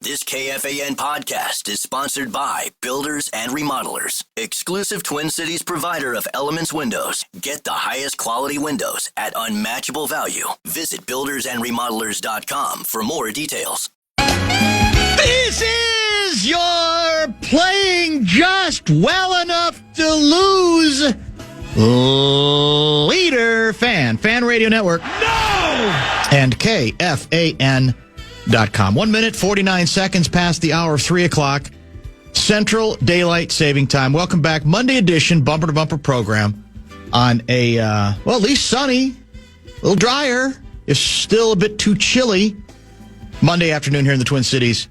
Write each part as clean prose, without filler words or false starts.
This KFAN podcast is sponsored by Builders and Remodelers, exclusive Twin Cities provider of Elements Windows. Get the highest quality windows at unmatchable value. Visit buildersandremodelers.com for more details. This is your playing just well enough to lose leader fan radio network. No! And KFAN.com. 1 minute, 49 seconds past the hour of 3 o'clock, Central Daylight Saving Time. Welcome back. Monday edition, bumper-to-bumper program on a, at least sunny, a little drier. It's still a bit too chilly. Monday afternoon here in the Twin Cities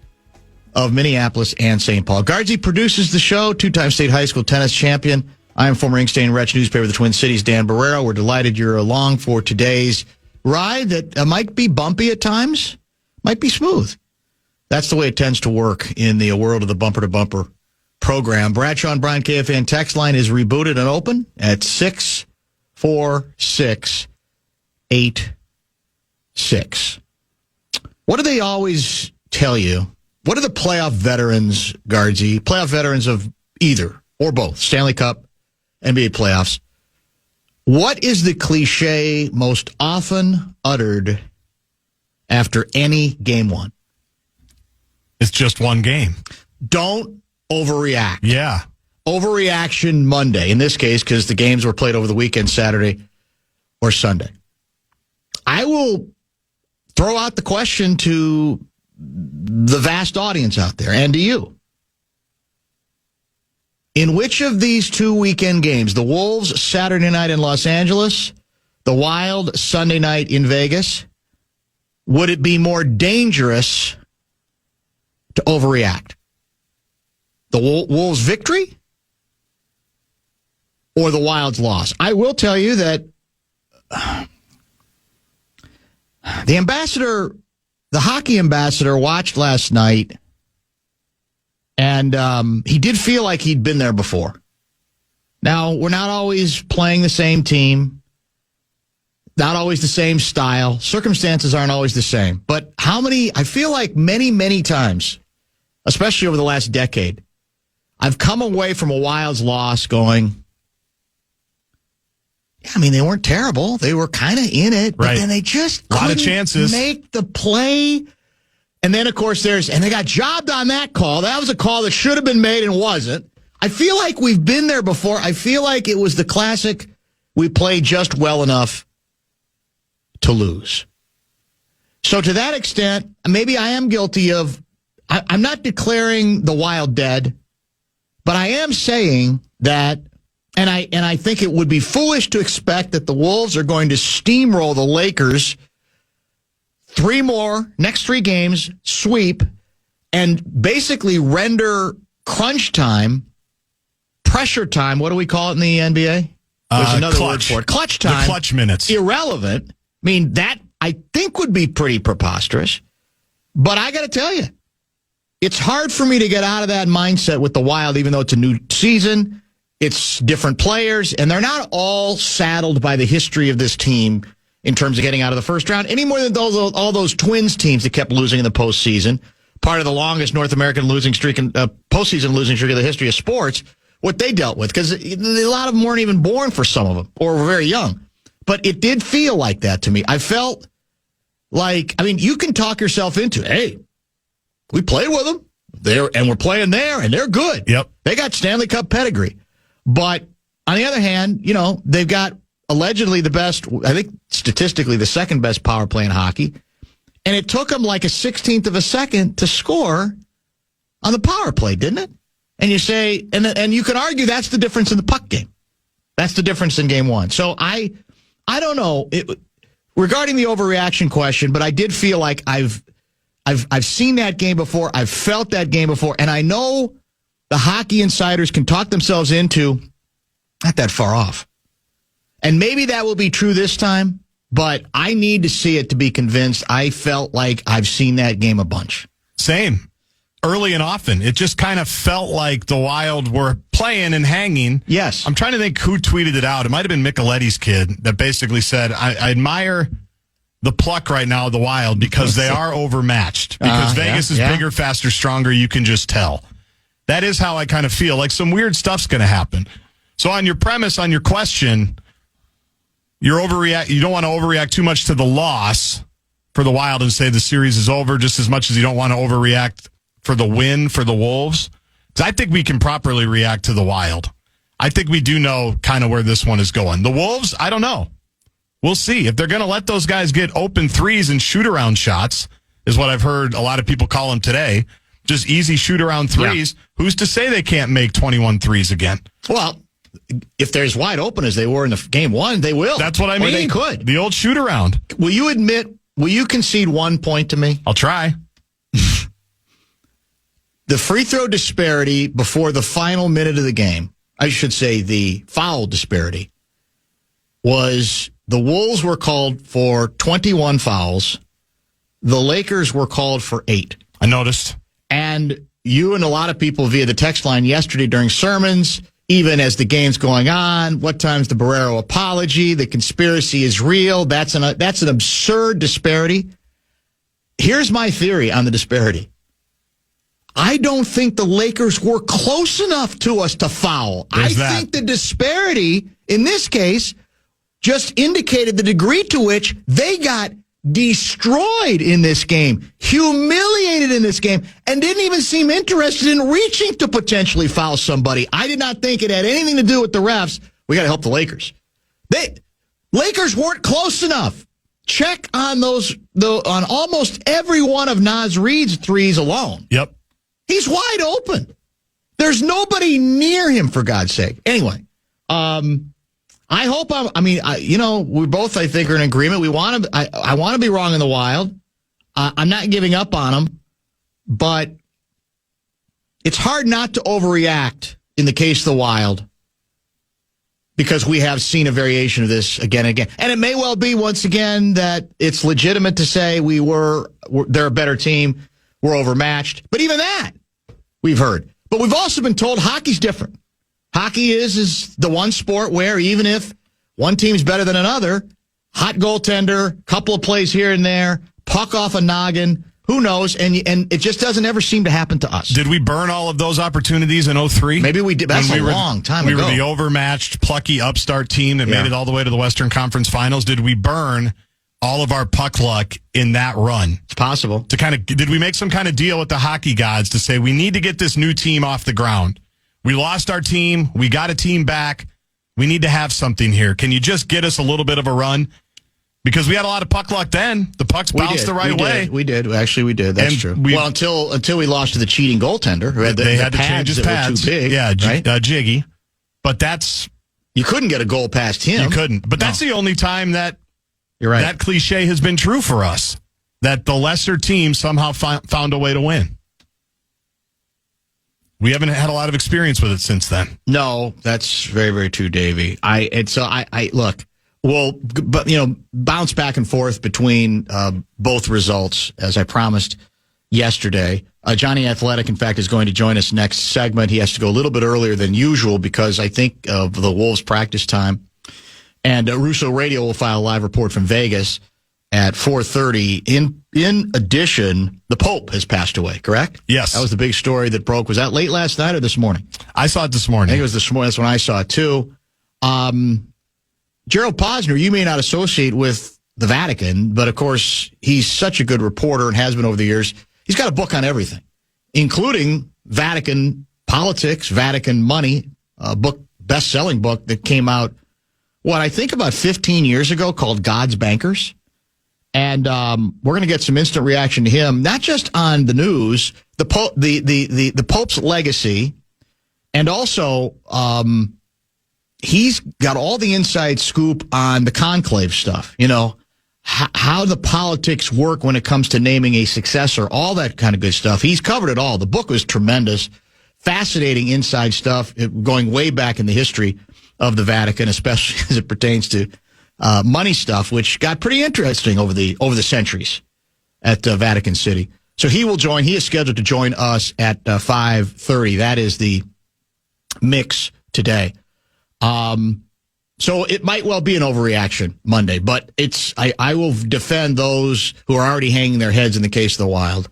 of Minneapolis and St. Paul. Guardsy produces the show, two-time state high school tennis champion. I am former Ink Stain Wretch newspaper of the Twin Cities, Dan Barreiro. We're delighted you're along for today's ride that might be bumpy at times. Might be smooth. That's the way it tends to work in the world of the bumper-to-bumper program. Bradshaw and Brian KFAN text line is rebooted and open at 64686. What do they always tell you? What are the playoff veterans, Guardsy? Playoff veterans of either or both, Stanley Cup, NBA playoffs. What is the cliche most often uttered after any game one? It's just one game. Don't overreact. Yeah. Overreaction Monday, in this case, because the games were played over the weekend, Saturday or Sunday. I will throw out the question to the vast audience out there and to you. In which of these two weekend games, the Wolves Saturday night in Los Angeles, the Wild Sunday night in Vegas, would it be more dangerous to overreact? The Wolves' victory or the Wild's loss? I will tell you that the hockey ambassador, watched last night, and he did feel like he'd been there before. Now, we're not always playing the same team. Not always the same style. Circumstances aren't always the same. But I feel like many times, especially over the last decade, I've come away from a Wild's loss going, they weren't terrible. They were kind of in it, but then they just couldn't make the play. And then, of course, and they got jobbed on that call. That was a call that should have been made and wasn't. I feel like we've been there before. I feel like it was the classic, we played just well enough to lose. So to that extent, maybe I am guilty of, I'm not declaring the Wild dead, but I am saying that, and I think it would be foolish to expect that the Wolves are going to steamroll the Lakers, next three games, sweep, and basically render crunch time, pressure time, what do we call it in the NBA? There's another word for it. Clutch time. The clutch minutes. Irrelevant. That I think would be pretty preposterous. But I got to tell you, it's hard for me to get out of that mindset with the Wild, even though it's a new season. It's different players, and they're not all saddled by the history of this team in terms of getting out of the first round, any more than all those Twins teams that kept losing in the postseason, part of the longest North American losing streak, postseason losing streak of the history of sports, what they dealt with, because a lot of them weren't even born for some of them, or were very young. But it did feel like that to me. I felt like, you can talk yourself into, hey, we played with them, and we're playing there, and they're good. Yep. They got Stanley Cup pedigree. But on the other hand, they've got allegedly the best, I think statistically the second best power play in hockey. And it took them like a 16th of a second to score on the power play, didn't it? And you say, and you can argue that's the difference in the puck game. That's the difference in game one. So I don't know regarding the overreaction question, but I did feel like I've seen that game before. I've felt that game before. And I know the hockey insiders can talk themselves into not that far off. And maybe that will be true this time, but I need to see it to be convinced. I felt like I've seen that game a bunch. Same. Early and often. It just kind of felt like the Wild were playing and hanging. Yes. I'm trying to think who tweeted it out. It might have been Micheletti's kid that basically said, I admire the pluck right now of the Wild because they are overmatched. Because Vegas is bigger, faster, stronger. You can just tell. That is how I kind of feel. Like some weird stuff's going to happen. So on your premise, on your question, you don't want to overreact too much to the loss for the Wild and say the series is over just as much as you don't want to overreact for the win for the Wolves. Because I think we can properly react to the Wild. I think we do know kind of where this one is going. The Wolves, I don't know. We'll see. If they're going to let those guys get open threes and shoot-around shots, is what I've heard a lot of people call them today, just easy shoot-around threes, who's to say they can't make 21 threes again? Well, if they're as wide open as they were in the game one, they will. That's what I mean. Or they could. The old shoot-around. Will you concede 1 point to me? I'll try. The free throw disparity before the final minute of the game, I should say the foul disparity, was the Wolves were called for 21 fouls. The Lakers were called for 8. I noticed. And you and a lot of people via the text line yesterday during sermons, even as the game's going on, what time's the Barreiro apology? The conspiracy is real. That's an absurd disparity. Here's my theory on the disparity. I don't think the Lakers were close enough to us to foul. I think the disparity in this case just indicated the degree to which they got destroyed in this game, humiliated in this game, and didn't even seem interested in reaching to potentially foul somebody. I did not think it had anything to do with the refs. We got to help the Lakers. Lakers weren't close enough. Check on on almost every one of Naz Reid's threes alone. Yep. He's wide open. There's nobody near him, for God's sake. Anyway, I hope we both, I think, are in agreement. I want to be wrong in the Wild. I'm not giving up on them, but it's hard not to overreact in the case of the Wild because we have seen a variation of this again and again. And it may well be, once again, that it's legitimate to say they're a better team, we're overmatched. But even that, we've heard. But we've also been told hockey's different. Hockey is the one sport where even if one team's better than another, hot goaltender, couple of plays here and there, puck off a noggin, who knows? And it just doesn't ever seem to happen to us. Did we burn all of those opportunities in 2003? Maybe we did. That's a long time ago. We were the overmatched, plucky upstart team that made it all the way to the Western Conference Finals. Did we burn all of our puck luck in that run? It's possible. Did we make some kind of deal with the hockey gods to say we need to get this new team off the ground? We lost our team. We got a team back. We need to have something here. Can you just get us a little bit of a run? Because we had a lot of puck luck then. The pucks bounced the right way. We did. Actually, we did. That's true. Until we lost to the cheating goaltender who had they had to change his pads. Were too big, right? Jiggy. But you couldn't get a goal past him. You couldn't. But that's the only time that that cliche has been true for us. That the lesser team somehow found a way to win. We haven't had a lot of experience with it since then. No, that's very, very true, Davey. Look. Well, but bounce back and forth between both results, as I promised yesterday. Jonny Athletic, in fact, is going to join us next segment. He has to go a little bit earlier than usual because I think of the Wolves' practice time. And Russo Radio will file a live report from Vegas at 4:30. In addition, the Pope has passed away, correct? Yes. That was the big story that broke. Was that late last night or this morning? I saw it this morning. I think it was this morning. That's when I saw it, too. Gerald Posner, you may not associate with the Vatican, but of course, he's such a good reporter and has been over the years. He's got a book on everything, including Vatican politics, Vatican money, a book, best-selling book that came out, I think about 15 years ago called God's Bankers. And we're going to get some instant reaction to him, not just on the news, the Pope's legacy, and also he's got all the inside scoop on the conclave stuff, how the politics work when it comes to naming a successor, all that kind of good stuff. He's covered it all. The book was tremendous, fascinating inside stuff, going way back in the history of the Vatican, especially as it pertains to money stuff, which got pretty interesting over the centuries at Vatican City. So he will join. He is scheduled to join us at 5:30. That is the mix today. So it might well be an overreaction Monday, but I will defend those who are already hanging their heads in the case of the Wild.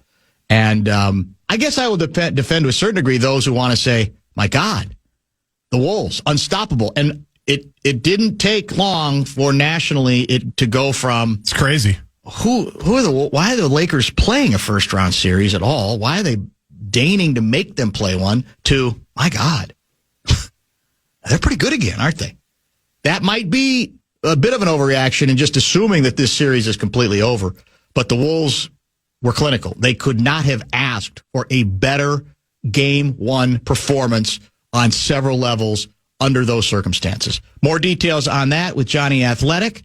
And I guess I will defend to a certain degree those who want to say, my God, the Wolves, unstoppable. And it didn't take long for nationally it to go from... It's crazy. Why are the Lakers playing a first-round series at all? Why are they deigning to make them play one? To, my God, they're pretty good again, aren't they? That might be a bit of an overreaction and just assuming that this series is completely over. But the Wolves were clinical. They could not have asked for a better Game 1 performance on several levels under those circumstances. More details on that with Jonny Athletic.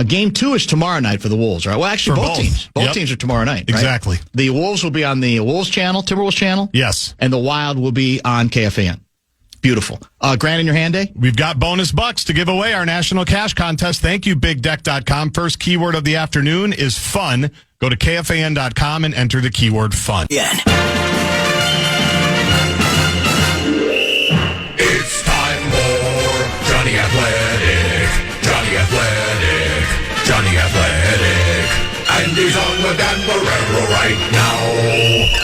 Game 2 is tomorrow night for the Wolves, right? Well, actually, both teams. Both teams are tomorrow night, right? Exactly. The Wolves will be on the Wolves channel, Timberwolves channel. Yes. And the Wild will be on KFAN. Beautiful. Grant in your hand day? We've got bonus bucks to give away our national cash contest. Thank you, BigDeck.com. First keyword of the afternoon is fun. Go to KFAN.com and enter the keyword fun. Yeah. It's time for Jonny Athletic. Jonny Athletic. Jonny Athletic. And he's on with Dan Barreiro right now.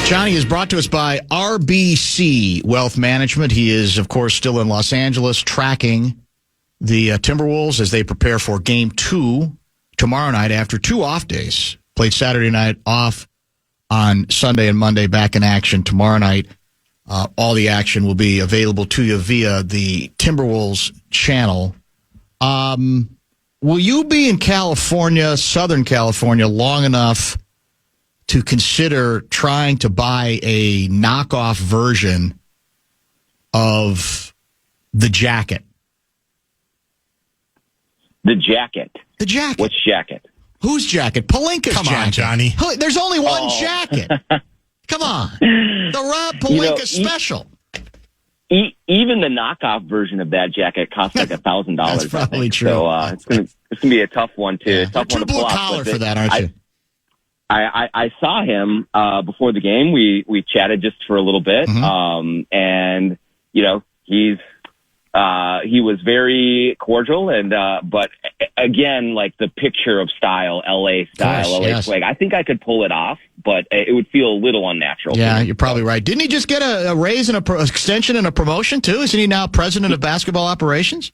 Jonny is brought to us by RBC Wealth Management. He is, of course, still in Los Angeles tracking the Timberwolves as they prepare for Game 2 tomorrow night after 2 off days. Played Saturday night, off on Sunday and Monday, back in action tomorrow night. All the action will be available to you via the Timberwolves channel. Will you be in California, Southern California, long enough to consider trying to buy a knockoff version of the jacket? The jacket. The jacket. Which jacket? Whose jacket? Palinka's jacket. Come on, Jonny. There's only one jacket. Come on. The Rob Palinka special. Even the knockoff version of that jacket costs like $1,000. That's probably true. So it's gonna be a tough one to tough one to pull off. Blue collar for that, aren't you? I saw him before the game. We chatted just for a little bit, and he was very cordial, and but again, like the picture of style, LA style, LA swag. I think I could pull it off, but it would feel a little unnatural. Yeah, you're probably right. Didn't he just get a raise and extension and a promotion too? Isn't he now president of basketball operations?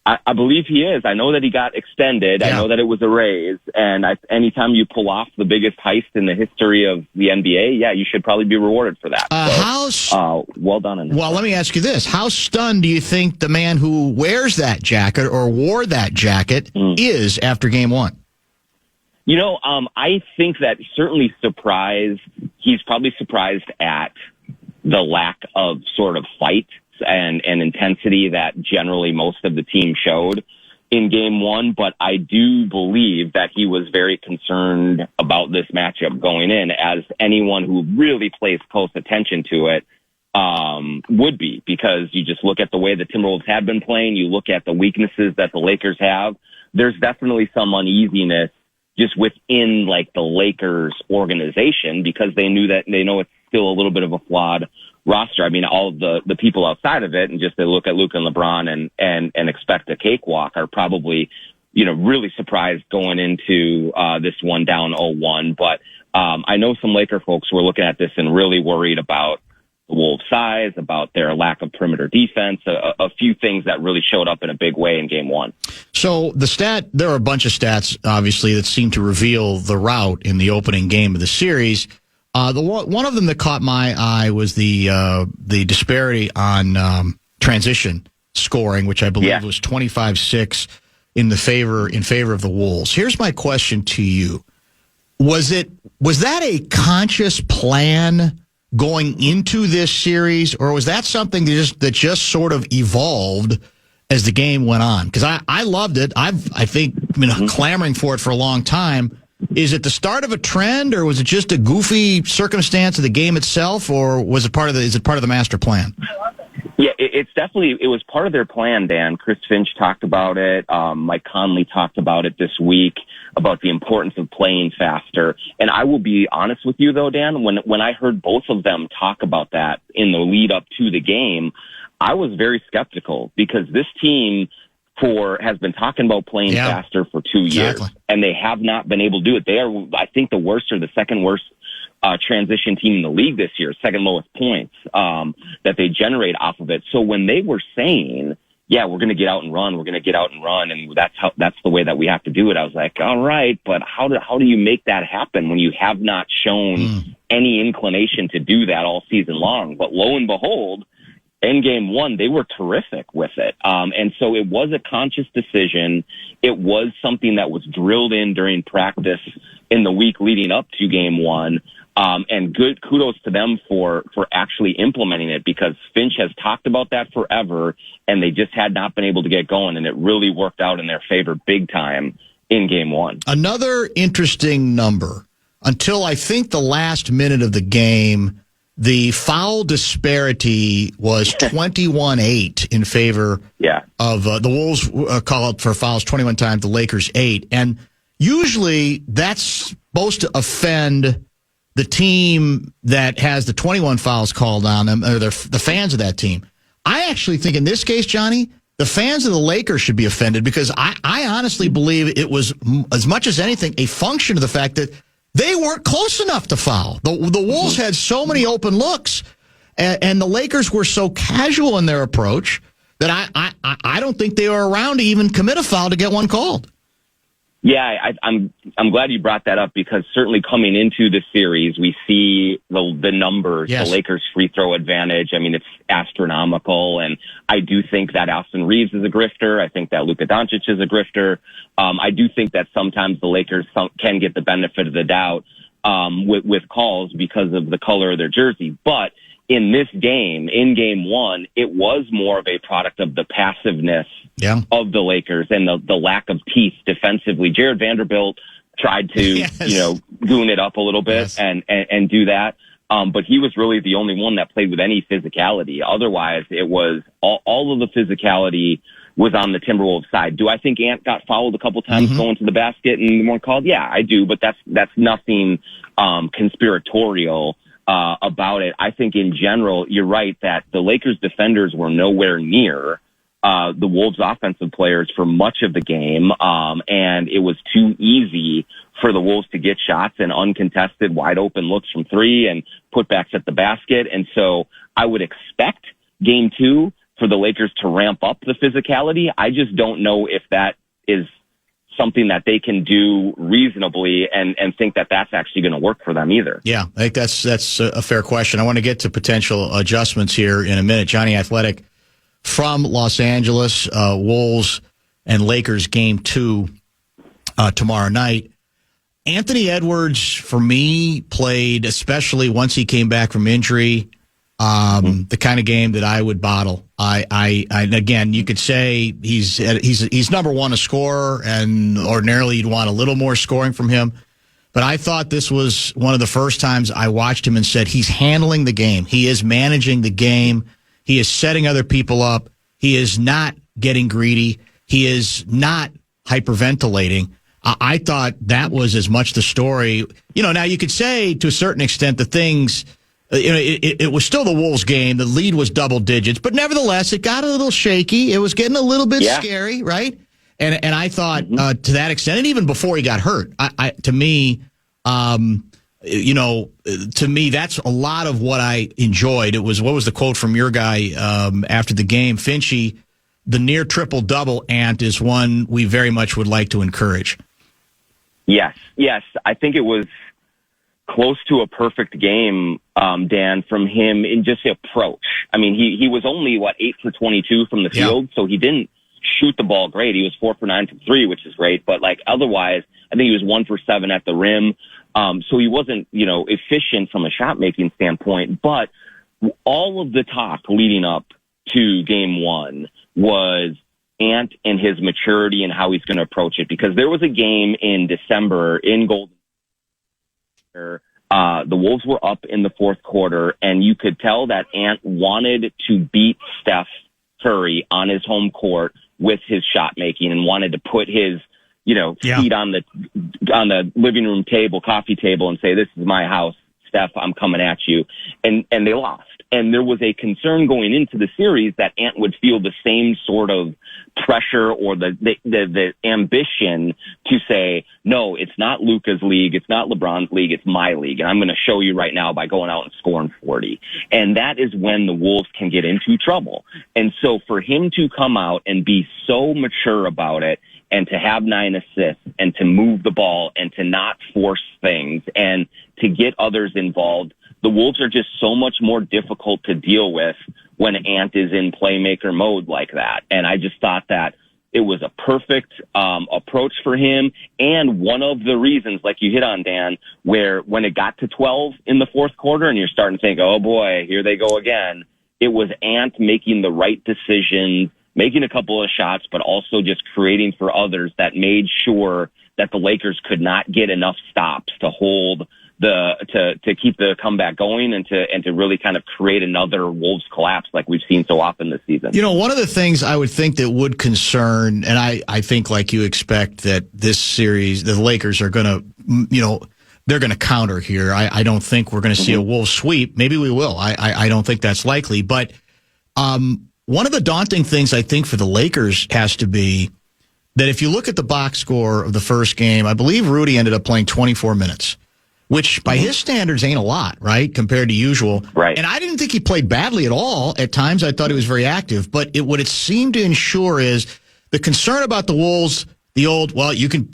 I believe he is. I know that he got extended. Yeah. I know that it was a raise. And anytime you pull off the biggest heist in the history of the NBA, yeah, you should probably be rewarded for that. Well done. Well, let me ask you this. How stunned do you think the man who wears that jacket or wore that jacket is after Game 1? I think that certainly surprised. He's probably surprised at the lack of sort of fight and intensity that generally most of the team showed in Game 1, but I do believe that he was very concerned about this matchup going in, as anyone who really pays close attention to it would be, because you just look at the way the Timberwolves have been playing, you look at the weaknesses that the Lakers have, there's definitely some uneasiness just within like the Lakers organization, because they know it's still a little bit of a flawed roster. I mean, all of the people outside of it, and just they look at Luka and LeBron and expect a cakewalk, are probably, really surprised going into this one down 0-1. But I know some Laker folks were looking at this and really worried about the Wolves' size, about their lack of perimeter defense, a few things that really showed up in a big way in Game 1. So there are a bunch of stats, obviously, that seem to reveal the route in the opening game of the series. One of them that caught my eye was the disparity on transition scoring, which I believe was 25-6 in favor of the Wolves. Here's my question to you: was that a conscious plan going into this series, or was that something that just sort of evolved as the game went on? Because I loved it. I think been clamoring for it for a long time. Is it the start of a trend, or was it just a goofy circumstance of the game itself, or is it part of the master plan? Yeah, it was part of their plan, Dan. Chris Finch talked about it. Mike Conley talked about it this week, about the importance of playing faster. And I will be honest with you, though, Dan, when I heard both of them talk about that in the lead up to the game, I was very skeptical because this team has been talking about playing faster for 2 years, and they have not been able to do it. They are, I think, the worst or the second worst transition team in the league this year, second lowest points that they generate off of it. So when they were saying, yeah, we're going to get out and run, and that's the way that we have to do it, I was like, all right, but how do you make that happen when you have not shown any inclination to do that all season long? But lo and behold, in game one, they were terrific with it. And so it was a conscious decision. It was something that was drilled in during practice in the week leading up to game one. And good kudos to them for actually implementing it, because Finch has talked about that forever and they just had not been able to get going. And it really worked out in their favor big time in game one. Another interesting number, until I think the last minute of the game, the foul disparity was 21-8 in favor of the Wolves. Call up for fouls 21 times, the Lakers 8. And usually that's supposed to offend the team that has the 21 fouls called on them, or the fans of that team. I actually think in this case, Johnny, the fans of the Lakers should be offended, because I honestly believe it was, as much as anything, a function of the fact that they weren't close enough to foul. The Wolves had so many open looks, and the Lakers were so casual in their approach that I don't think they were around to even commit a foul to get one called. Yeah, I'm glad you brought that up, because certainly coming into the series, we see the numbers, the Lakers' free throw advantage. I mean, it's astronomical, and I do think that Austin Reeves is a grifter. I think that Luka Doncic is a grifter. I do think that sometimes the Lakers can get the benefit of the doubt with calls because of the color of their jersey. But in this game, in game one, it was more of a product of the passiveness of the Lakers and the lack of teeth defensively. Jared Vanderbilt tried to, goon it up a little bit and do that. But he was really the only one that played with any physicality. Otherwise, it was all of the physicality was on the Timberwolves side. Do I think Ant got fouled a couple times going to the basket and weren't called? Yeah, I do. But that's nothing conspiratorial about it. I think in general, you're right that the Lakers defenders were nowhere near the Wolves offensive players for much of the game. And it was too easy for the Wolves to get shots and uncontested wide open looks from three and putbacks at the basket. And so I would expect game two for the Lakers to ramp up the physicality. I just don't know if that is something that they can do reasonably and think that that's actually going to work for them either. Yeah, I think that's a fair question. I want to get to potential adjustments here in a minute. Johnny Athletic from Los Angeles, Wolves and Lakers game 2 tomorrow night. Anthony Edwards, for me, played, especially once he came back from injury, the kind of game that I would bottle. I again, you could say he's number one a scorer, and ordinarily you'd want a little more scoring from him. But I thought this was one of the first times I watched him and said he's handling the game. He is managing the game. He is setting other people up. He is not getting greedy. He is not hyperventilating. I thought that was as much the story. Now you could say to a certain extent the things. It was still the Wolves game. The lead was double digits, but nevertheless, it got a little shaky. It was getting a little bit scary, right? And I thought to that extent, and even before he got hurt, to me, that's a lot of what I enjoyed. It was, what was the quote from your guy after the game? Finchy, the near triple double Ant is one we very much would like to encourage. Yes. I think it was close to a perfect game, Dan, from him in just the approach. I mean, he was only 8 for 22 from the field, so he didn't shoot the ball great. He was 4 for 9 from 3, which is great, but otherwise, I think he was 1 for 7 at the rim. So he wasn't, efficient from a shot making standpoint, but all of the talk leading up to game one was Ant and his maturity and how he's going to approach it, because there was a game in December in Golden where the Wolves were up in the fourth quarter, and you could tell that Ant wanted to beat Steph Curry on his home court with his shot making and wanted to put his, feet on the living room table, coffee table, and say, "This is my house, Steph. I'm coming at you." And they lost. And there was a concern going into the series that Ant would feel the same sort of pressure or the ambition to say, no, it's not Luka's league, it's not LeBron's league, it's my league. And I'm going to show you right now by going out and scoring 40. And that is when the Wolves can get into trouble. And so for him to come out and be so mature about it, and to have 9 assists and to move the ball and to not force things and to get others involved, the Wolves are just so much more difficult to deal with when Ant is in playmaker mode like that. And I just thought that it was a perfect approach for him. And one of the reasons, like you hit on, Dan, where when it got to 12 in the fourth quarter and you're starting to think, oh boy, here they go again, it was Ant making the right decisions, making a couple of shots, but also just creating for others that made sure that the Lakers could not get enough stops to hold to keep the comeback going and to really kind of create another Wolves collapse like we've seen so often this season. You know, one of the things I would think that would concern, and I think like you expect that this series, the Lakers are going to, they're going to counter here. I don't think we're going to see a Wolves sweep. Maybe we will. I don't think that's likely. But one of the daunting things I think for the Lakers has to be that if you look at the box score of the first game, I believe Rudy ended up playing 24 minutes, which by his standards ain't a lot, right, compared to usual. Right. And I didn't think he played badly at all. At times I thought he was very active. But what it seemed to ensure is the concern about the Wolves, the old, well, you can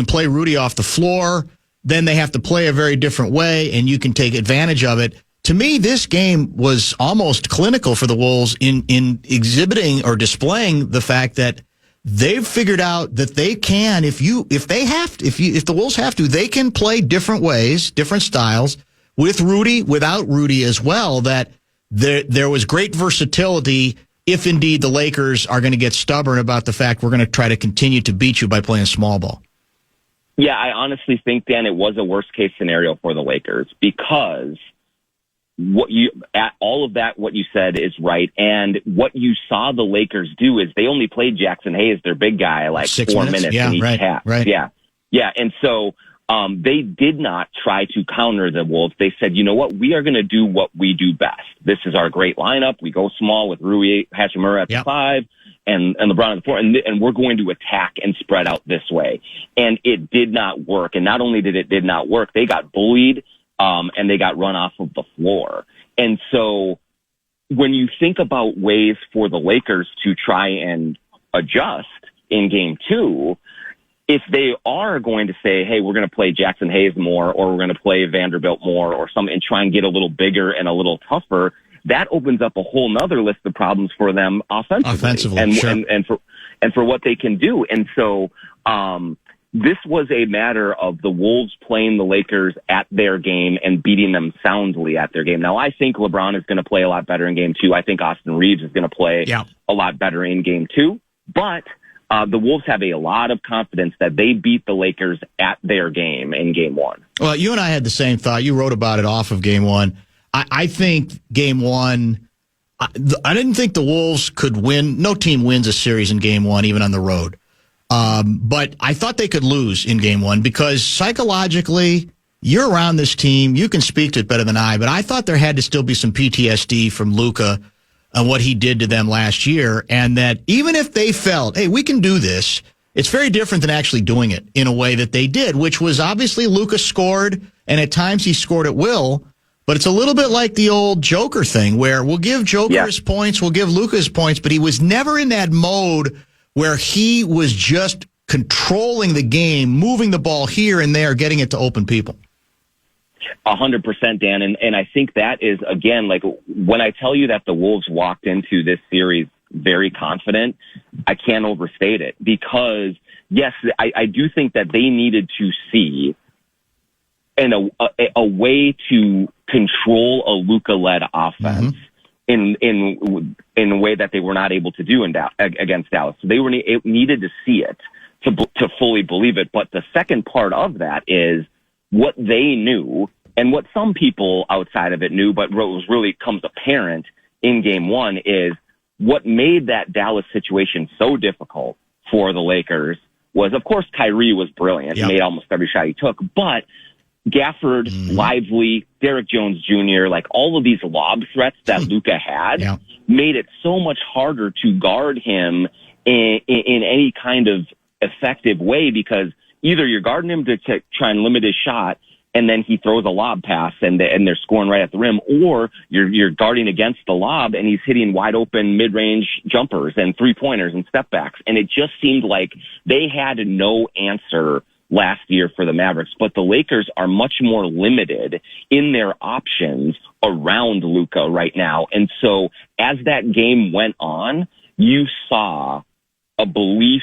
play Rudy off the floor. Then they have to play a very different way, and you can take advantage of it. To me, this game was almost clinical for the Wolves in exhibiting or displaying the fact that they've figured out that they can, if the Wolves have to, they can play different ways, different styles with Rudy, without Rudy as well, that there was great versatility if indeed the Lakers are going to get stubborn about the fact we're going to try to continue to beat you by playing small ball. Yeah, I honestly think, Dan, it was a worst case scenario for the Lakers because what you said is right. And what you saw the Lakers do is they only played Jackson Hayes, their big guy, like 6 4 minutes in each half. Right. Yeah. And so they did not try to counter the Wolves. They said, you know what? We are going to do what we do best. This is our great lineup. We go small with Rui Hachimura at the 5 and LeBron at the 4, and we're going to attack and spread out this way. And it did not work. And not only did it not work, they got bullied. And they got run off of the floor. And so when you think about ways for the Lakers to try and adjust in game 2, if they are going to say, hey, we're going to play Jackson Hayes more, or we're going to play Vanderbilt more or something and try and get a little bigger and a little tougher, that opens up a whole nother list of problems for them offensively and, sure. and for what they can do. And so, this was a matter of the Wolves playing the Lakers at their game and beating them soundly at their game. Now, I think LeBron is going to play a lot better in game 2. I think Austin Reeves is going to play a lot better in game 2. But the Wolves have a lot of confidence that they beat the Lakers at their game in game 1. Well, you and I had the same thought. You wrote about it off of game 1. I think game 1, I didn't think the Wolves could win. No team wins a series in game 1, even on the road. But I thought they could lose in game 1 because psychologically, you're around this team. You can speak to it better than I, but I thought there had to still be some PTSD from Luka and what he did to them last year. And that even if they felt, hey, we can do this, it's very different than actually doing it in a way that they did, which was obviously Luka scored, and at times he scored at will. But it's a little bit like the old Joker thing where we'll give Joker his points, we'll give Luka his points, but he was never in that mode where he was just controlling the game, moving the ball here and there, getting it to open people. 100%, Dan. And I think that is, again, like when I tell you that the Wolves walked into this series very confident, I can't overstate it because, yes, I do think that they needed to see a way to control a Luka-led offense. In a way that they were not able to do against Dallas. So they needed to see it to fully believe it. But the second part of that is what they knew and what some people outside of it knew, but what was really comes apparent in game 1 is what made that Dallas situation so difficult for the Lakers was, of course, Kyrie was brilliant. He made almost every shot he took, but Gafford, Lively, Derek Jones Jr., like all of these lob threats that Luka had made it so much harder to guard him in any kind of effective way, because either you're guarding him to try and limit his shot, and then he throws a lob pass and they're scoring right at the rim, or you're guarding against the lob and he's hitting wide open mid-range jumpers and 3-pointers and step backs. And it just seemed like they had no answer last year for the Mavericks, but the Lakers are much more limited in their options around Luka right now. And so as that game went on, you saw a belief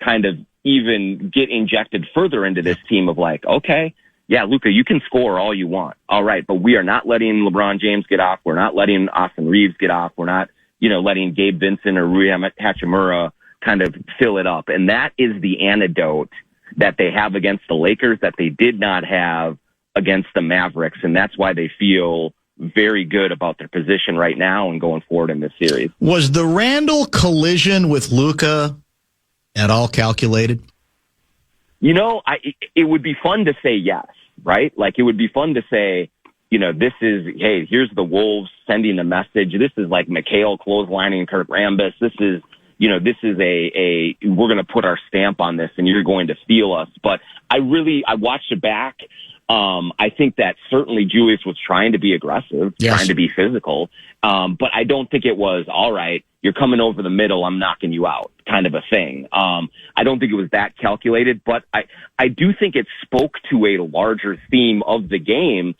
kind of even get injected further into this team of like, okay, yeah, Luka, you can score all you want. All right, but we are not letting LeBron James get off. We're not letting Austin Reeves get off. We're not, letting Gabe Vincent or Rui Hachimura kind of fill it up. And that is the antidote that they have against the Lakers that they did not have against the Mavericks. And that's why they feel very good about their position right now and going forward in this series. Was the Randall collision with Luka at all calculated? It would be fun to say yes, right? Like, it would be fun to say, this is, hey, here's the Wolves sending a message. This is like McHale clotheslining Kurt Rambis. This is, this is we're going to put our stamp on this and you're going to feel us. But I watched it back. I think that certainly Julius was trying to be aggressive, trying to be physical. But I don't think it was, all right, you're coming over the middle, I'm knocking you out kind of a thing. I don't think it was that calculated, but I do think it spoke to a larger theme of the game.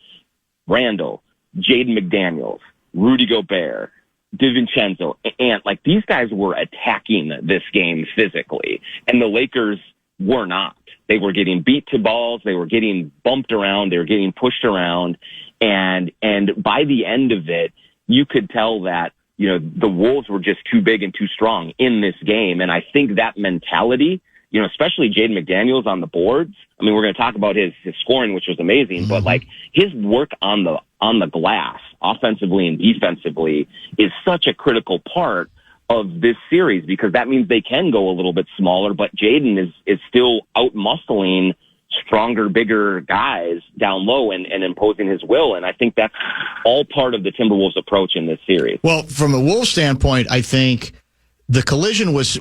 Randall, Jaden McDaniels, Rudy Gobert, DiVincenzo, and like these guys were attacking this game physically, and the Lakers were not. They were getting beat to balls. They were getting bumped around. They were getting pushed around. And by the end of it, you could tell that, the Wolves were just too big and too strong in this game. And I think that mentality, especially Jaden McDaniels on the boards. I mean, we're going to talk about his scoring, which was amazing, but like his work on the glass, offensively and defensively, is such a critical part of this series, because that means they can go a little bit smaller, but Jaden is still out muscling stronger, bigger guys down low and imposing his will. And I think that's all part of the Timberwolves approach in this series. Well, from a Wolves standpoint, I think the collision was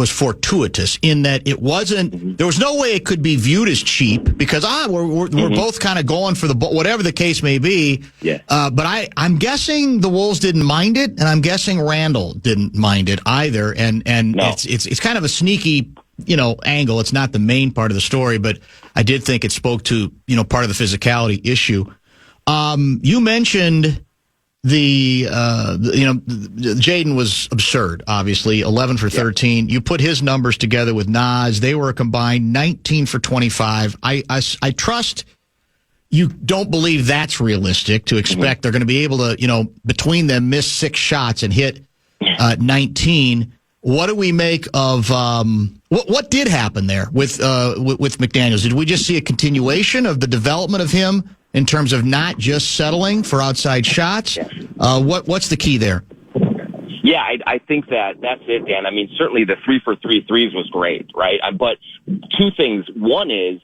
fortuitous in that it wasn't, there was no way it could be viewed as cheap, because we're both kind of going for the whatever the case may be. Yeah. But I'm guessing the Wolves didn't mind it, and I'm guessing Randall didn't mind it either. And no. It's kind of a sneaky angle. It's not the main part of the story, but I did think it spoke to part of the physicality issue. You mentioned Jaden was absurd, obviously, 11 for 13. You put his numbers together with Nas. They were a combined 19 for 25. I trust you don't believe that's realistic to expect they're going to be able to, between them, miss 6 shots and hit 19. What do we make of what did happen there with McDaniels? Did we just see a continuation of the development of him in terms of not just settling for outside shots? What's the key there? Yeah, I think that's it, Dan. I mean, certainly the 3 for 3 threes was great, right? But 2 things. One is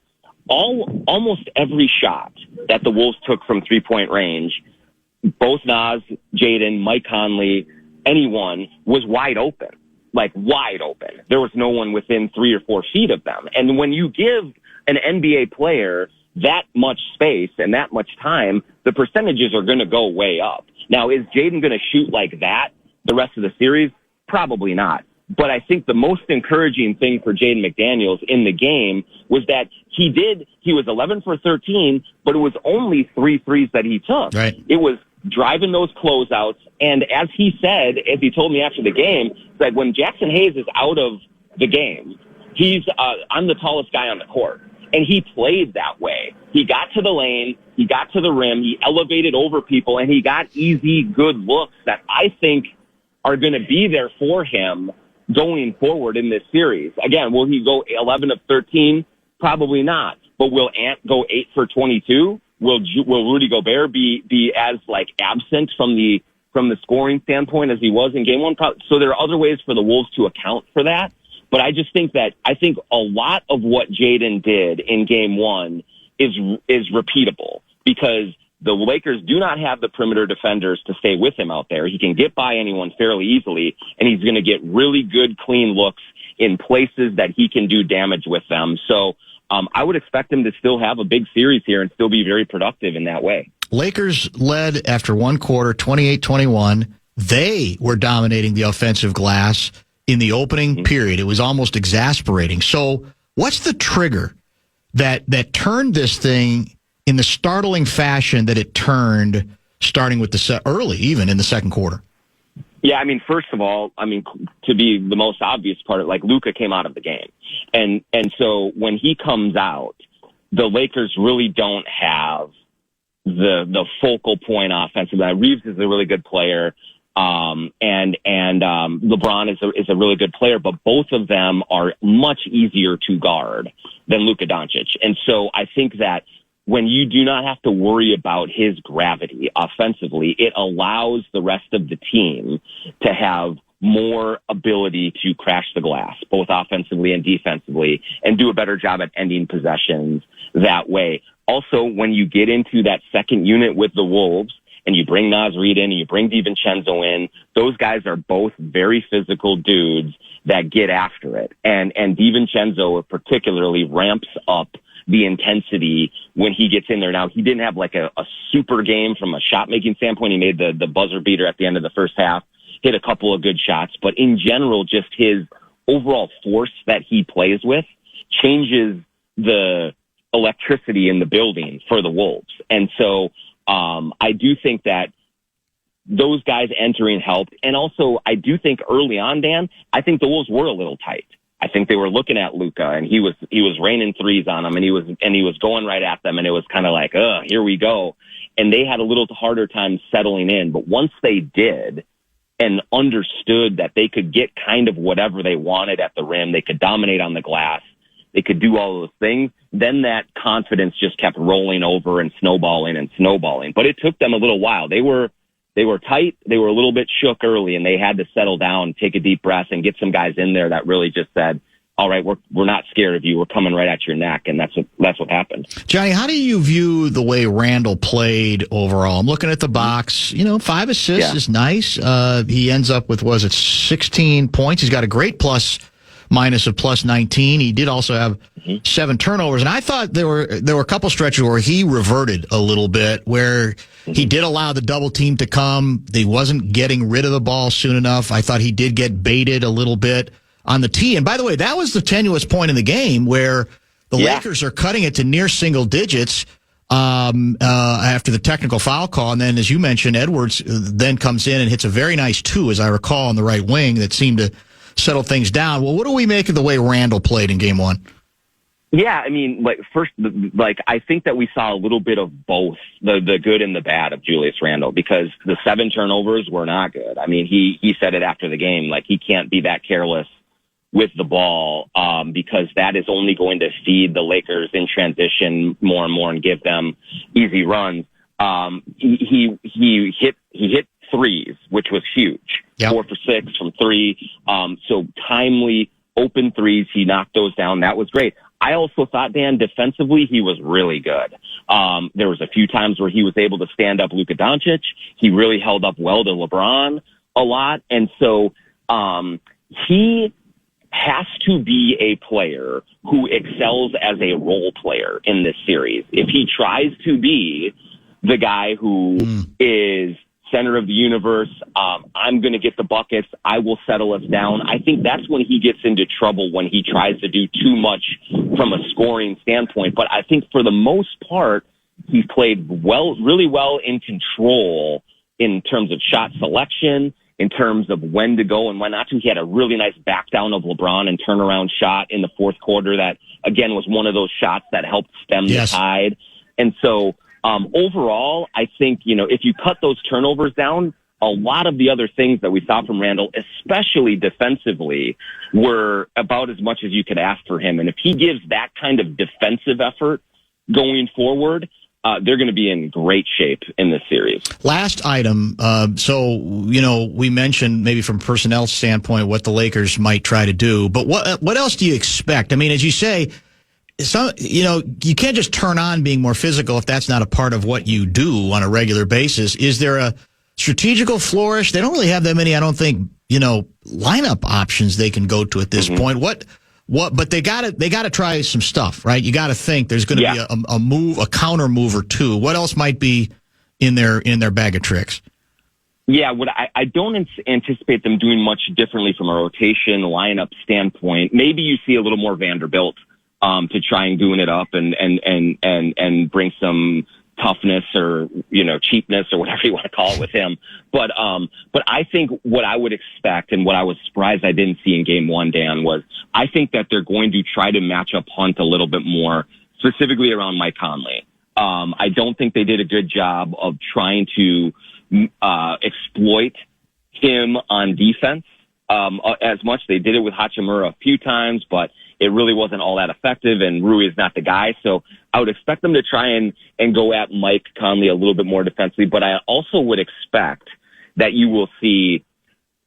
almost every shot that the Wolves took from 3-point range, both Nas, Jaden, Mike Conley, anyone, was wide open. Like wide open. There was no one within 3 or 4 feet of them. And when you give an NBA player that much space and that much time, the percentages are going to go way up. Now, is Jaden going to shoot like that the rest of the series? Probably not. But I think the most encouraging thing for Jaden McDaniels in the game was that he was 11 for 13, but it was only 3 threes that he took. Right. It was driving those closeouts. And as he said, as he told me after the game, that when Jackson Hayes is out of the game, I'm the tallest guy on the court. And he played that way. He got to the lane, he got to the rim, he elevated over people, and he got easy, good looks that I think are going to be there for him going forward in this series. Again, will he go 11 of 13? Probably not. But will Ant go 8 for 22? Will Rudy Gobert be as absent from the scoring standpoint as he was in game 1? So there are other ways for the Wolves to account for that. But I just think a lot of what Jaden did in game 1 is repeatable because the Lakers do not have the perimeter defenders to stay with him out there. He can get by anyone fairly easily, and he's going to get really good, clean looks in places that he can do damage with them. So I would expect him to still have a big series here and still be very productive in that way. Lakers led after one quarter, 28-21. They were dominating the offensive glass in the opening period. It was almost exasperating. So what's the trigger that turned this thing in the startling fashion that it turned, starting with early, even in the second quarter? Yeah, I mean, first of all, to be the most obvious part, like Luka came out of the game. And so when he comes out, the Lakers really don't have the focal point offensively. Reeves is a really good player. And LeBron is a really good player, but both of them are much easier to guard than Luka Doncic. And so I think that when you do not have to worry about his gravity offensively, it allows the rest of the team to have more ability to crash the glass, both offensively and defensively, and do a better job at ending possessions that way. Also, when you get into that second unit with the Wolves, and you bring Naz Reid in, and you bring DiVincenzo in, those guys are both very physical dudes that get after it. And DiVincenzo particularly ramps up the intensity when he gets in there. Now, he didn't have like a super game from a shot-making standpoint. He made the buzzer beater at the end of the first half, hit a couple of good shots. But in general, just his overall force that he plays with changes the electricity in the building for the Wolves. And so I do think that those guys entering helped. And also, I do think early on, Dan, I think the Wolves were a little tight. I think they were looking at Luka, and he was raining threes on them, and he was going right at them, and it was kind of like, here we go. And they had a little harder time settling in. But once they did and understood that they could get kind of whatever they wanted at the rim, they could dominate on the glass, they could do all those things, then that confidence just kept rolling over and snowballing and snowballing. But it took them a little while. They were tight. They were a little bit shook early, and they had to settle down, take a deep breath, and get some guys in there that really just said, all right, we're not scared of you. We're coming right at your neck. And that's what happened. Jonny, how do you view the way Randall played overall? I'm looking at the box, 5 assists is nice. He ends up with, 16 points. He's got a great plus-minus of plus 19. He did also have 7 turnovers. And I thought there were a couple stretches where he reverted a little bit, where he did allow the double team to come. He wasn't getting rid of the ball soon enough. I thought he did get baited a little bit on the tee. And by the way, that was the tenuous point in the game where the Lakers are cutting it to near single digits after the technical foul call. And then, as you mentioned, Edwards then comes in and hits a very nice 2, as I recall, on the right wing that seemed to settle things down. Well, what do we make of the way Randall played in game 1? Yeah, I mean, I think that we saw a little bit of both the good and the bad of Julius Randle, because the 7 turnovers were not good. I mean, he said it after the game, like he can't be that careless with the ball, because that is only going to feed the Lakers in transition more and more and give them easy runs. He hit threes, which was huge. Yep. 4 for 6 from 3. So timely open threes, he knocked those down. That was great. I also thought, Dan, defensively, he was really good. There was a few times where he was able to stand up Luka Doncic. He really held up well to LeBron a lot. And so he has to be a player who excels as a role player in this series. If he tries to be the guy who is center of the universe, I'm going to get the buckets, I will settle us down, I think that's when he gets into trouble, when he tries to do too much from a scoring standpoint. But I think for the most part, he played really well in control in terms of shot selection, in terms of when to go and when not to. He had a really nice back down of LeBron and turnaround shot in the fourth quarter that, again, was one of those shots that helped stem the tide. And so overall, I think, if you cut those turnovers down, a lot of the other things that we saw from Randall, especially defensively, were about as much as you could ask for him. And if he gives that kind of defensive effort going forward, they're going to be in great shape in this series. Last item. We mentioned maybe from a personnel standpoint what the Lakers might try to do, but what else do you expect? I mean, as you say, you can't just turn on being more physical if that's not a part of what you do on a regular basis. Is there a strategical flourish? They don't really have that many, I don't think, lineup options they can go to at this point. But they gotta try some stuff, right? You gotta think there's going to be a counter move or two. What else might be in their bag of tricks? Yeah, I don't anticipate them doing much differently from a rotation lineup standpoint. Maybe you see a little more Vanderbilt to try and goon it up and bring some toughness or cheapness or whatever you want to call it with him. But I think what I would expect and what I was surprised I didn't see in game one, Dan, was I think that they're going to try to match up Hunt a little bit more, specifically around Mike Conley. I don't think they did a good job of trying to exploit him on defense as much. They did it with Hachimura a few times, but it really wasn't all that effective, and Rui is not the guy. So I would expect them to try and go at Mike Conley a little bit more defensively, but I also would expect that you will see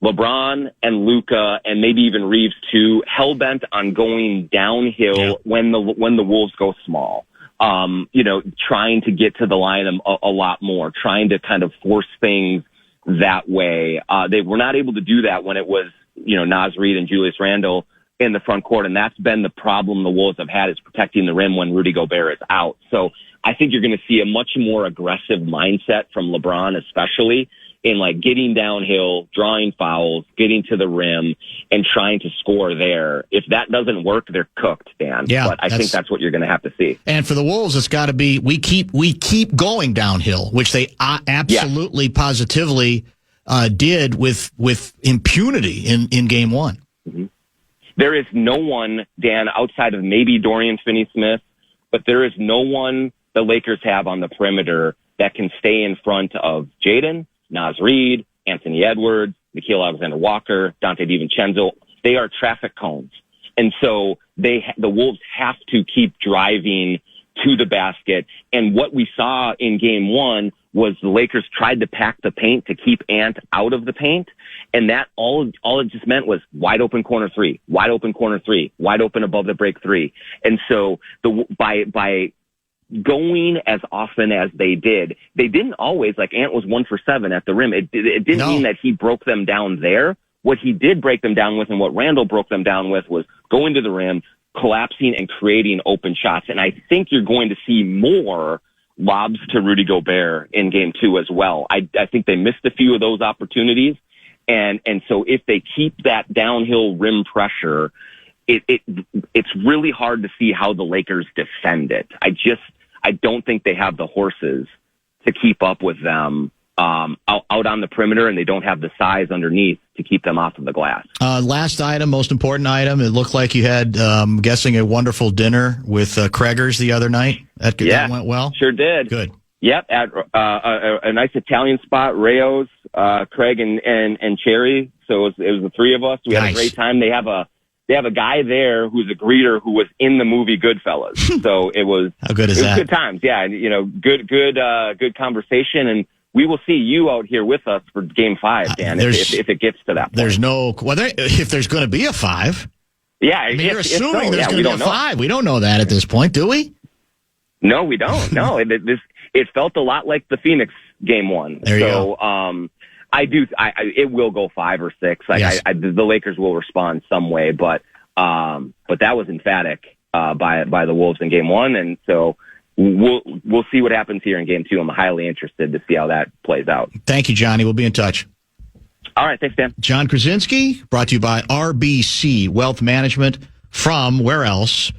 LeBron and Luka and maybe even Reeves too hell-bent on going downhill when the Wolves go small. Trying to get to the line a lot more, trying to kind of force things that way. They were not able to do that when it was, Naz Reid and Julius Randle in the front court, and that's been the problem the Wolves have had, is protecting the rim when Rudy Gobert is out. So I think you're going to see a much more aggressive mindset from LeBron, especially in like getting downhill, drawing fouls, getting to the rim, and trying to score there. If that doesn't work, they're cooked, Dan. Yeah, but I think that's what you're going to have to see. And for the Wolves, it's got to be we keep going downhill, which they absolutely positively did with impunity in game one. Mm-hmm. There is no one, Dan, outside of maybe Dorian Finney-Smith, but there is no one the Lakers have on the perimeter that can stay in front of Jaden, Naz Reid, Anthony Edwards, Nickeil Alexander-Walker, Dante DiVincenzo. They are traffic cones. And so the Wolves have to keep driving to the basket. And what we saw in game one was the Lakers tried to pack the paint to keep Ant out of the paint. And that all it just meant was wide open corner three, wide open corner three, wide open above the break three. And so by going as often as they didn't always, like Ant was 1 for 7 at the rim. It didn't mean that he broke them down there. What he did break them down with and what Randall broke them down with was going to the rim, collapsing and creating open shots. And I think you're going to see more lobs to Rudy Gobert in game two as well. I think they missed a few of those opportunities. And so if they keep that downhill rim pressure, it's really hard to see how the Lakers defend it. I don't think they have the horses to keep up with them out on the perimeter, and they don't have the size underneath to keep them off of the glass. Last item, most important item. It looked like you had, guessing, a wonderful dinner with Craigers the other night. That went well? Sure did. Good. Yep, at a nice Italian spot, Rayo's, Craig and Cherry. So it was the three of us. We had a great time. They have a guy there who's a greeter who was in the movie Goodfellas. So it was how good is that? Good times, yeah. And, good conversation, and we will see you out here with us for Game 5, Dan. If it gets to that point. There's if there's going to be a 5. Yeah, I mean, you're assuming there's going to be a 5. We don't know that at this point, do we? No, we don't. No, it felt a lot like the Phoenix Game 1. There you go. It will go 5 or 6. Yes. The Lakers will respond some way, but that was emphatic by the Wolves in Game 1, and so we'll see what happens here in Game 2. I'm highly interested to see how that plays out. Thank you, Johnny. We'll be in touch. All right, thanks, Dan. John Krasinski, brought to you by RBC Wealth Management from where else?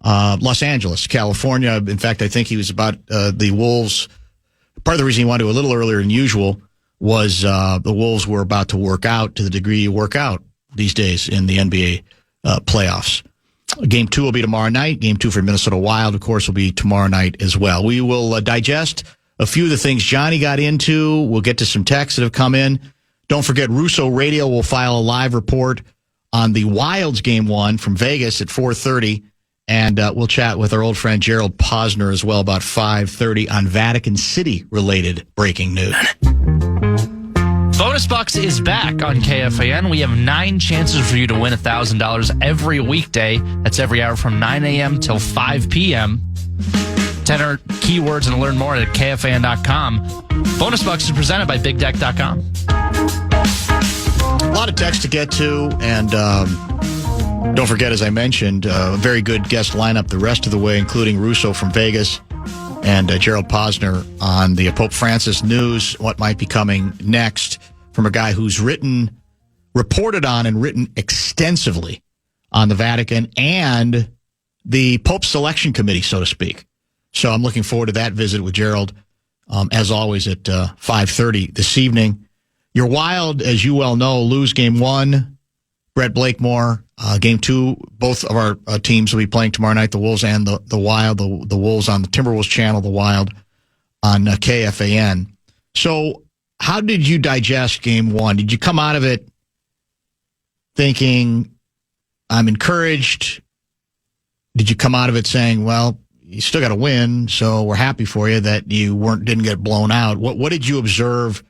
Los Angeles, California. In fact, I think he was about the Wolves. Part of the reason he wanted to a little earlier than usual was the Wolves were about to work out to the degree you work out these days in the NBA playoffs. Game 2 will be tomorrow night. Game 2 for Minnesota Wild, of course, will be tomorrow night as well. We will digest a few of the things Johnny got into. We'll get to some texts that have come in. Don't forget, Russo Radio will file a live report on the Wilds Game 1 from Vegas at 4:30. And we'll chat with our old friend Gerald Posner as well about 5:30 on Vatican City-related breaking news. Bonus Bucks is back on KFAN. We have 9 chances for you to win $1,000 every weekday. That's every hour from 9 a.m. till 5 p.m. 10 keywords and learn more at KFAN.com. Bonus Bucks is presented by BigDeck.com. A lot of text to get to, and don't forget, as I mentioned, a very good guest lineup the rest of the way, including Russo from Vegas and Gerald Posner on the Pope Francis news, what might be coming next from a guy who's reported on and written extensively on the Vatican and the Pope Selection Committee, so to speak. So I'm looking forward to that visit with Gerald, as always, at 5:30 this evening. Your Wild, as you well know, lose Game 1. Brett Blakemore. Game 2, both of our teams will be playing tomorrow night, the Wolves and the Wild. The Wolves on the Timberwolves channel, the Wild on KFAN. So how did you digest Game 1? Did you come out of it thinking, I'm encouraged? Did you come out of it saying, well, you still got to win, so we're happy for you that you didn't get blown out? What did you observe?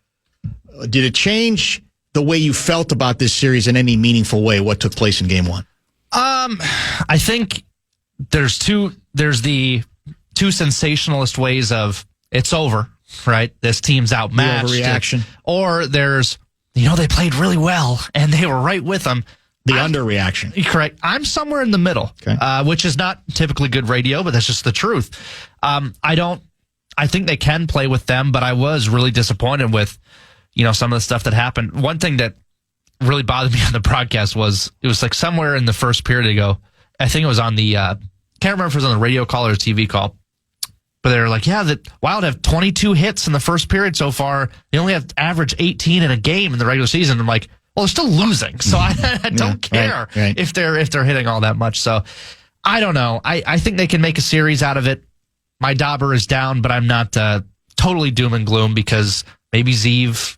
Did it change the way you felt about this series in any meaningful way, what took place in Game 1? I think there's the two sensationalist ways of it's over, right? This team's outmatched. The overreaction. Or there's, they played really well and they were right with them. The underreaction. Correct. I'm somewhere in the middle, okay. Which is not typically good radio, but that's just the truth. I think they can play with them, but I was really disappointed with some of the stuff that happened. One thing that really bothered me on the broadcast was it was like somewhere in the first period ago. I think it was on the can't remember if it was on the radio call or a TV call, but they were like, yeah, the Wild have 22 hits in the first period so far. They only have average 18 in a game in the regular season. I'm like, well, they're still losing, so I don't care right. if they're hitting all that much. So I don't know. I think they can make a series out of it. My dauber is down, but I'm not totally doom and gloom because maybe Zeev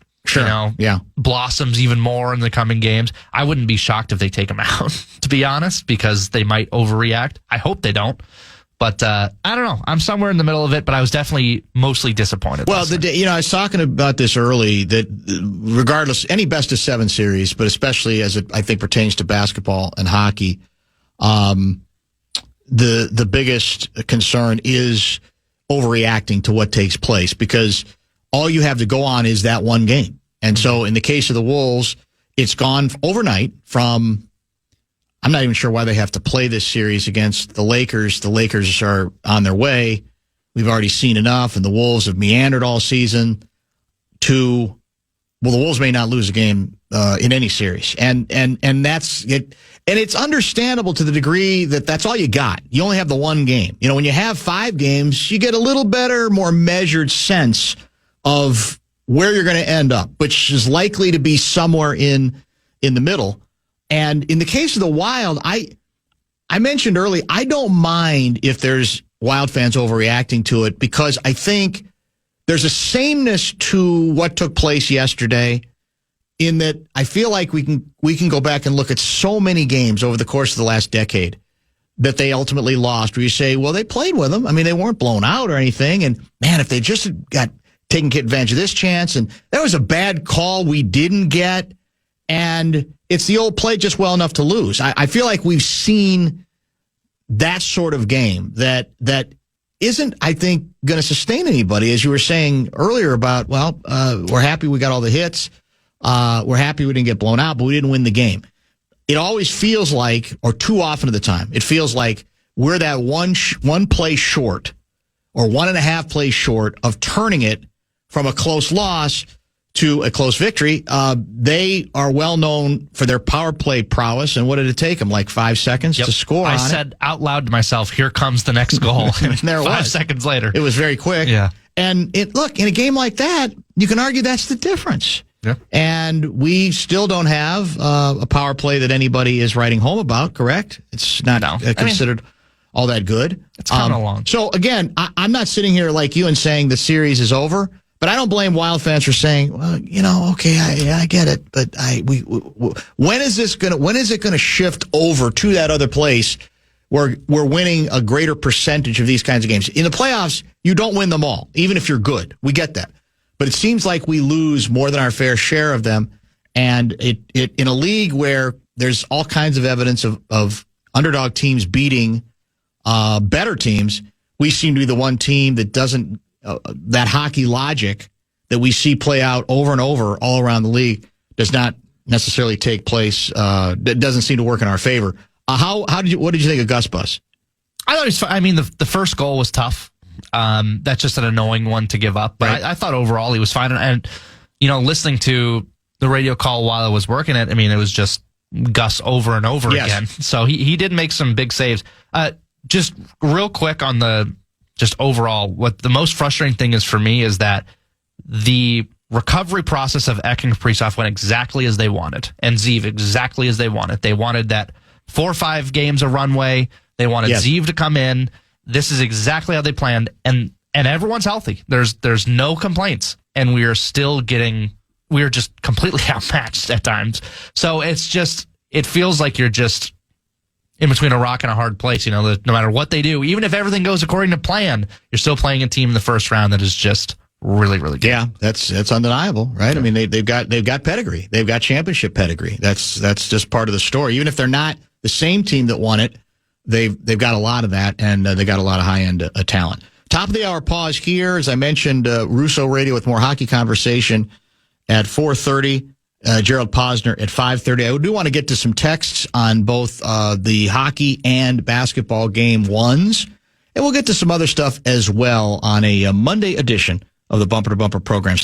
blossoms even more in the coming games. I wouldn't be shocked if they take him out, to be honest, because they might overreact. I hope they don't. But I don't know. I'm somewhere in the middle of it, but I was definitely mostly disappointed. Well, I was talking about this early, that regardless, any best of 7 series, but especially as it, I think, pertains to basketball and hockey, the biggest concern is overreacting to what takes place, because all you have to go on is that one game. And so in the case of the Wolves, it's gone overnight from, I'm not even sure why they have to play this series against the Lakers. The Lakers are on their way. We've already seen enough, and the Wolves have meandered all season to, well, the Wolves may not lose a game in any series. And that's it. And it's understandable to the degree that that's all you got. You only have the one game. When you have 5 games, you get a little better, more measured sense of where you're going to end up, which is likely to be somewhere in the middle. And in the case of the Wild, I mentioned early, I don't mind if there's Wild fans overreacting to it, because I think there's a sameness to what took place yesterday, in that I feel like we can go back and look at so many games over the course of the last decade that they ultimately lost, where you say, well, they played with them. I mean, they weren't blown out or anything. And man, if they just got taken advantage of this chance, and that was a bad call we didn't get, and it's the old play just well enough to lose. I feel like we've seen that sort of game that isn't, I think, going to sustain anybody. As you were saying earlier about, well, we're happy we got all the hits. We're happy we didn't get blown out, but we didn't win the game. It always feels like, or too often at the time, it feels like we're that one play short or 1.5 plays short of turning it from a close loss to a close victory. They are well known for their power play prowess. And what did it take them? Like 5 seconds to score on it? I said out loud to myself, here comes the next goal. And there it 5 was. seconds later. It was very quick. Yeah. And look, in a game like that, you can argue that's the difference. Yeah. And we still don't have a power play that anybody is writing home about, correct? It's not considered all that good. It's coming along. So, again, I'm not sitting here like you and saying the series is over. But I don't blame Wild fans for saying, well, okay, I get it. But when is it going to shift over to that other place where we're winning a greater percentage of these kinds of games? In the playoffs, you don't win them all, even if you're good. We get that. but it seems like we lose more than our fair share of them. And it in a league where there's all kinds of evidence of underdog teams beating better teams, we seem to be the one team that doesn't, that hockey logic that we see play out over and over all around the league does not necessarily take place. That doesn't seem to work in our favor. What did you think of Gus Bus? I thought it was fine. I mean, the first goal was tough. That's just an annoying one to give up. But right. I thought overall he was fine. And, listening to the radio call while I was working it, I mean, it was just Gus over and over again. So he did make some big saves. Just real quick on just overall, what the most frustrating thing is for me is that the recovery process of Ek and Kaprizov went exactly as they wanted, and Zeev exactly as they wanted. They wanted that 4 or 5 games of runway. They wanted Zeev to come in. This is exactly how they planned, and everyone's healthy. There's no complaints, and we are just completely outmatched at times. So it feels like you're just in between a rock and a hard place. No matter what they do, even if everything goes according to plan, you're still playing a team in the first round that is just really, really good. Yeah, that's undeniable, right? I mean, they've got pedigree. They've got championship pedigree. That's just part of the story. Even if they're not the same team that won it, they've got a lot of that, and they got a lot of high-end talent. Top of the hour pause here. As I mentioned, Russo Radio with more hockey conversation at 4:30. Gerald Posner at 5:30. I do want to get to some texts on both the hockey and basketball game ones, and we'll get to some other stuff as well on a Monday edition of the Bumper to Bumper program.